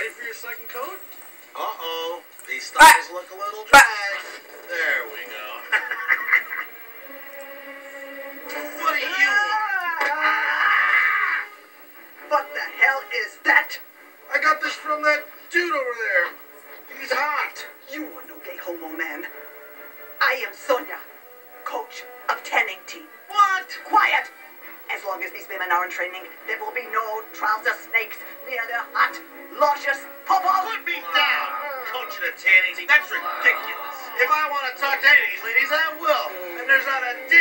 Ready for your second coat? Uh-oh. These stockings look a little dry. There we go. What do you want? What the hell is that? I got this from that dude over there. He's hot. You are no gay homo man. I am Sonia, coach of tanning team. What? Quiet! As long as these women are in training, there will be no trouser snakes near their hot, luscious popo. Put me down, coaching a tanning team. That's ridiculous. If I want to talk to any of these ladies, I will. And there's not a damn